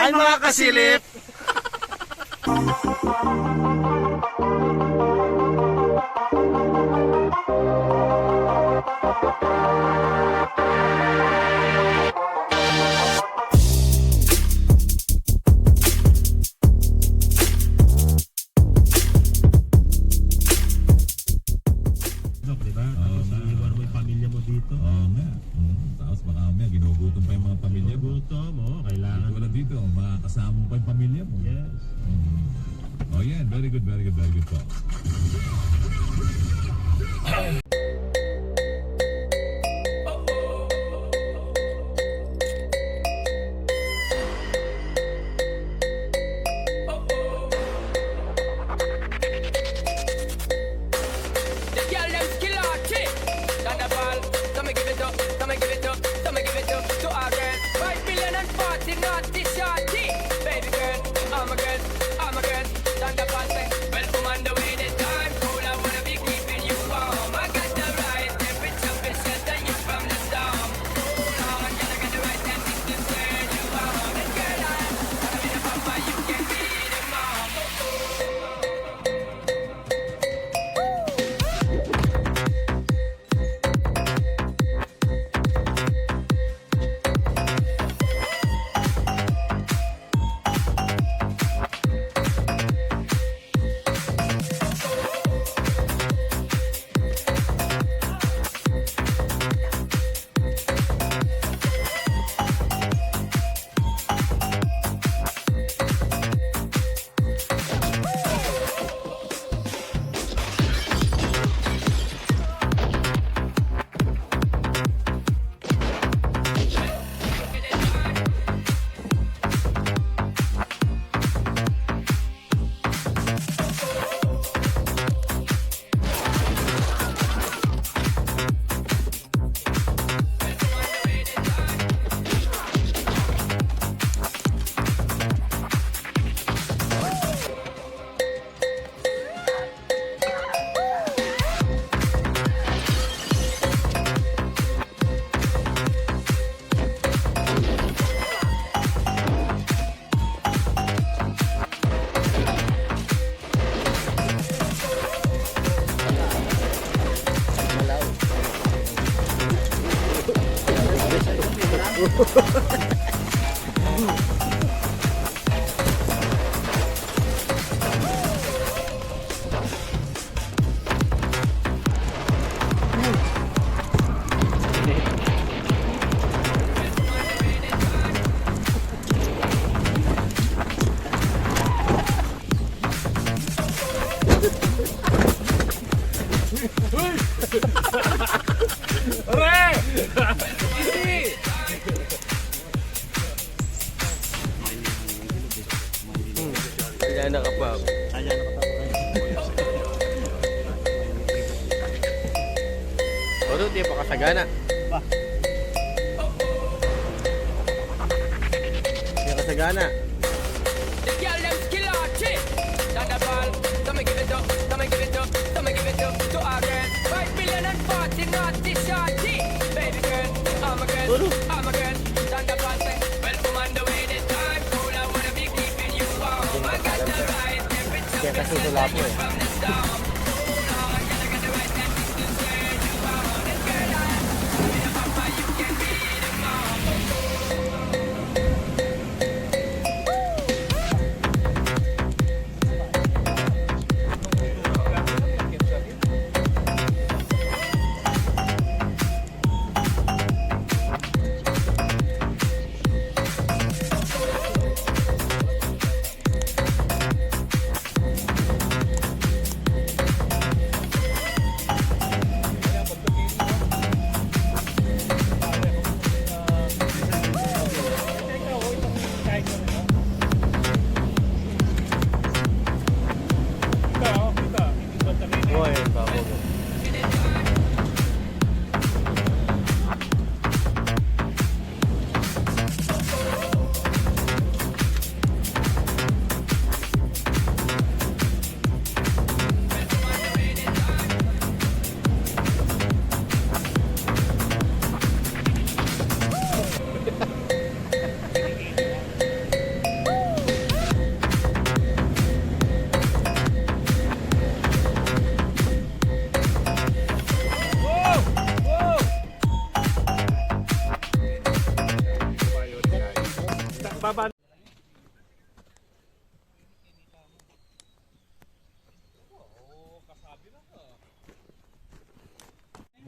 Yan mga kasilip! Diba? Tapos iiwan mo yung pamilya mo dito. Oo nga. Tapos baka mamaya ginugutom pa yung mga pamilya mo. Gutom mo, kailangan. Wala dito, makakasama mo pa yung pamilya mo. Yes. Oh yeah, very good po. Ayan na ka pa. O doon, di pa kasagana. Di kasagana. Kaya kasi sula po eh.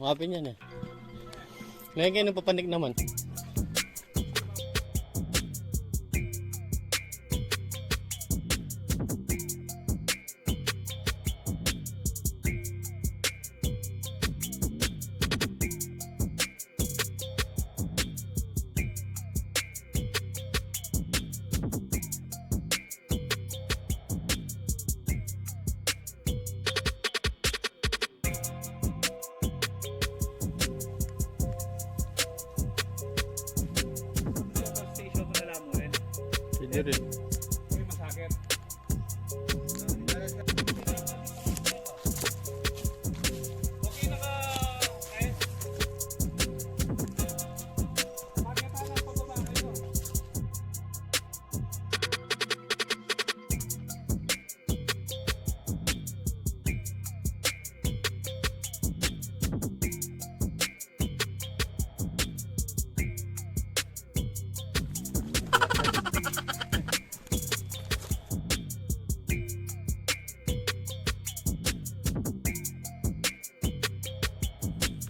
Makapin yan eh. Ngayon kayo nung papanik naman. Hindi rin.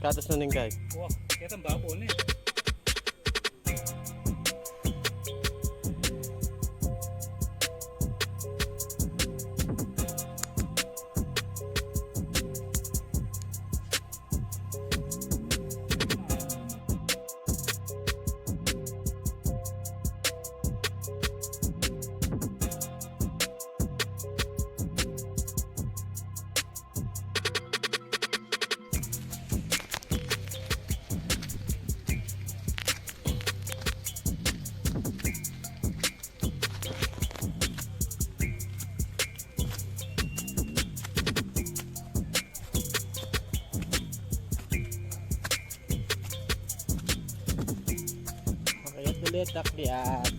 Katas na ning guys. Wah, kaya bago na eh. Ulit akyat.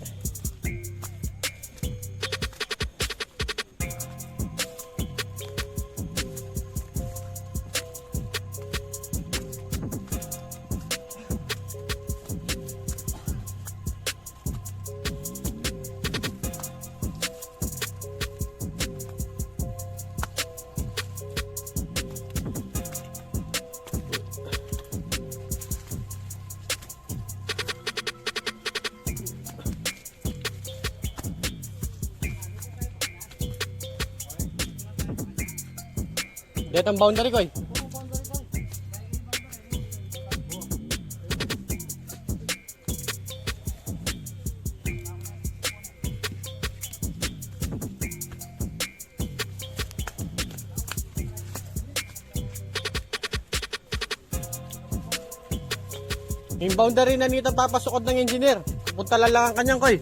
Dito ang boundary ko eh. Yung boundary na nito papasukod ng engineer. Pupunta lang ang kanyang koy.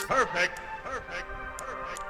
Perfect. Perfect. Perfect.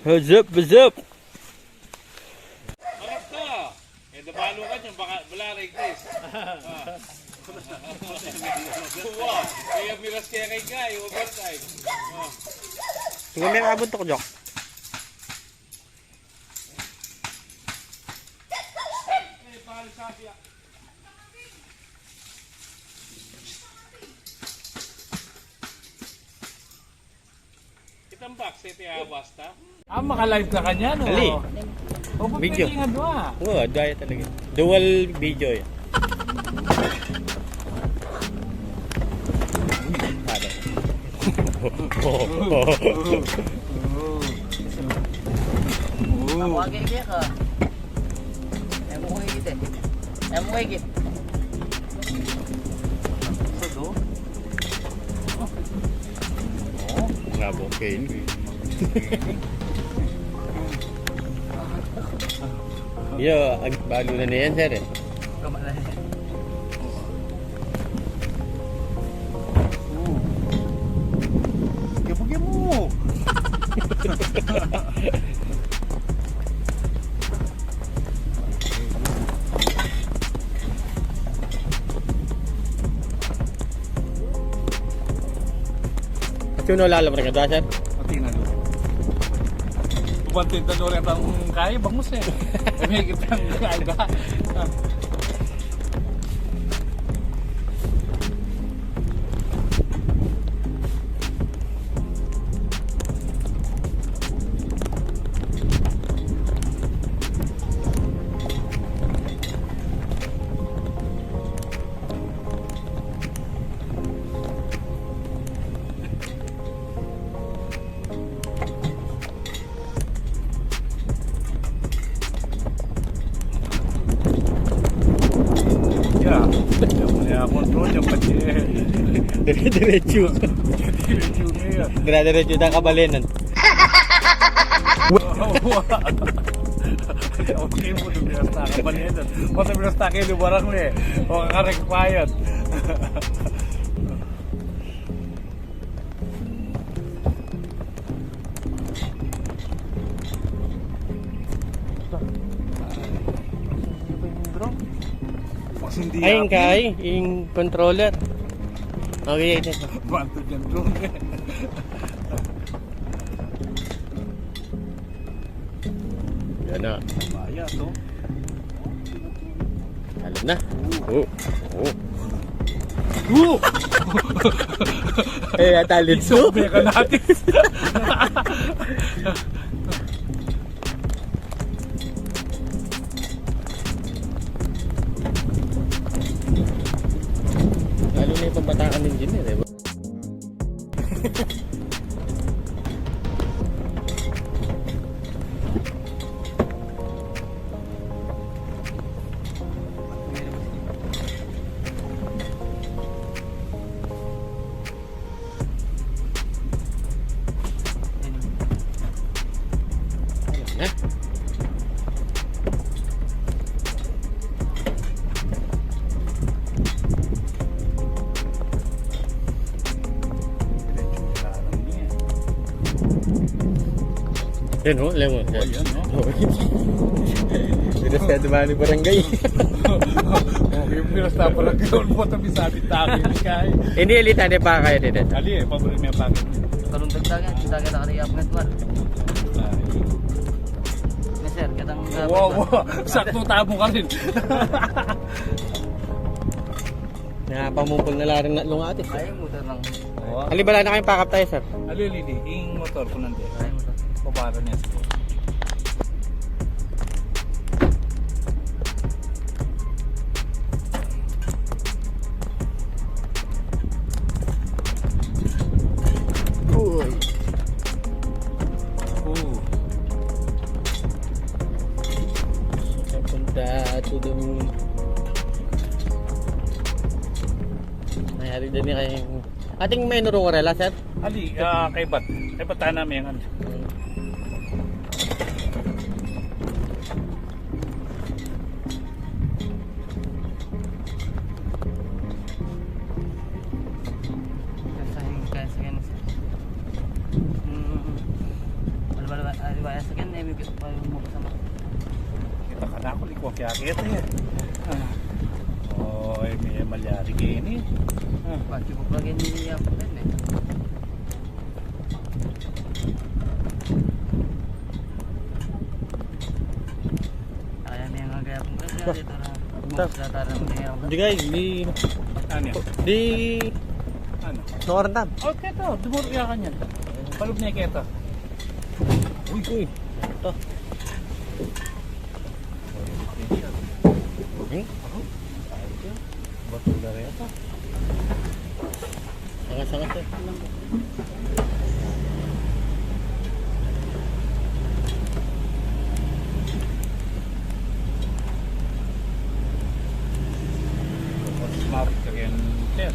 Huzup, huzup. Harap ka! Eh, nabalo ka dyan, baka balaray, Chris. Wow! Kaya miras kaya kay Guy, overtime. Sige, may abot ako, Jok. Eh, bakal sabi ah. Kitang box, ito yung basta. Maka-live ka kanya, no? Ali. O, ba't Video. pwede nga doon? Oo, daya talaga. Dual video yan. Mawagay ka. Emo ko higit eh. Emo ko higit. Sado? Bravo, okay. Yo, balo na yan, sir eh. Kamala. Gabugin mo! At yun lalaman ka doon, sir? Pati na doon. Bubantin na doon rin ang kaya, bangus eh. May kitang kaya ba? Ya, control yung pati eh. Dire-diretso. Diretso ngayon. Dire-diretso na kabalinan. Okay mo, dumiras na ka pa niya. Mas dumiras na kayo, lubarang mo eh. O kakarek-payad. Ayun kay, yung controller. Okay, ito. Banto dyan drone eh. Yan na. Baya to. Alam na. Oo. Oo. Eh, atalit mo. Sobe ka natin. Lalo na yung pambataan engineer, eh. Alam na. Yan o, alam mo. Oh, yan, no? Dinas ka dumaan ni barangay. Yung pinas na pala yun po tabi sabit tabi ni Kai. Hindi, alita na pa kayo dito. Ali eh, paborito niya pakit. Kalong dagdagan, kita nakariyak na tuwan. Sir, kitang Wow, wow. Sakto tabo ka rin. Napamumpol na larin na lungati. Ayaw mo lang. Alibala na kayong pakap tayo, sir. Ali, Lili, yung motor ko nandiyan. Ayaw mo to. Pabara niya siguro. Uy. Punta to the mayari din ni kayong ating may nurungarela, sir. Ali, kay Bat. Kay Bat namin yan. Kaya sa yan. Ano ba, dumikit pa yung mga kasama. Kita ka na ako, likwak yakit eh. Oh, may malyari kayo ni. Pati ko plugin niya po rin eh. Kaya may mga gaya pong kasi dito na magsasaran mo niya ako. Di guys, Ano yan? di Ano? nakarandam. Oh, keto. Dumurot ka niyan. Palog niya keto. Uy. Ito. Batula rin ito. Sangat-sangat eh. Mapit ka rin, sir.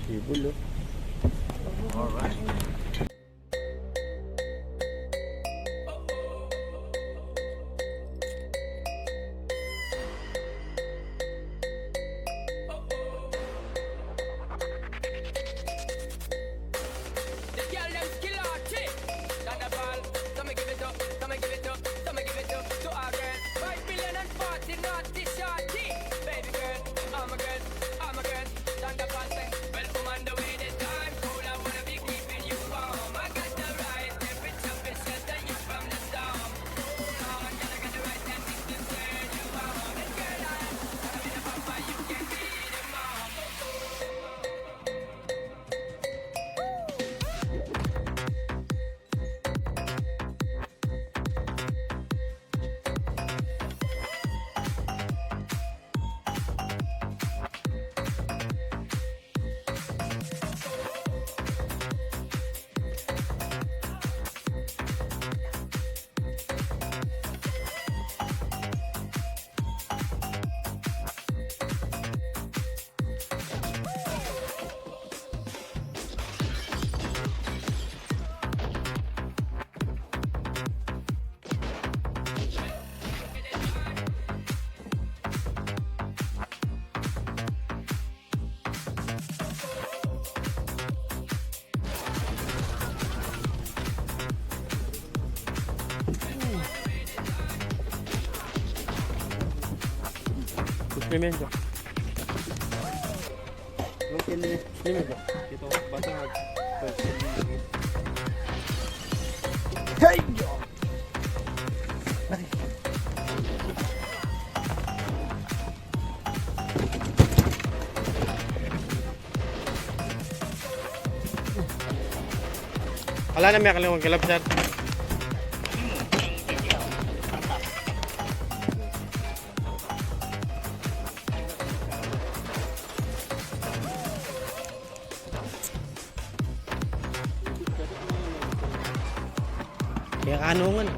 Sibulo. Alright. Pimento. Pimento. Ito, basag. Hey! Wala na may akalimang kilap, sir. Kaya kanungan.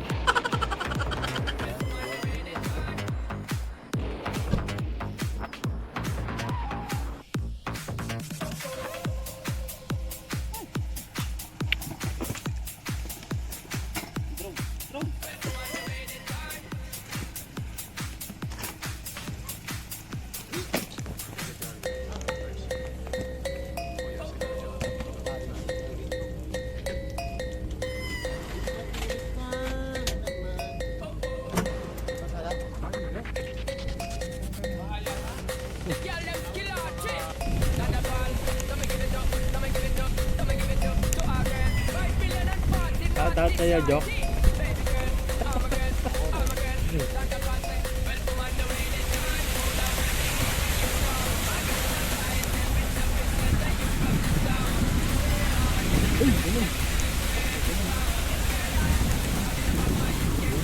Shoutout sa'yo, Jok.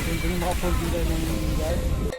Hindi makapunta ng guys.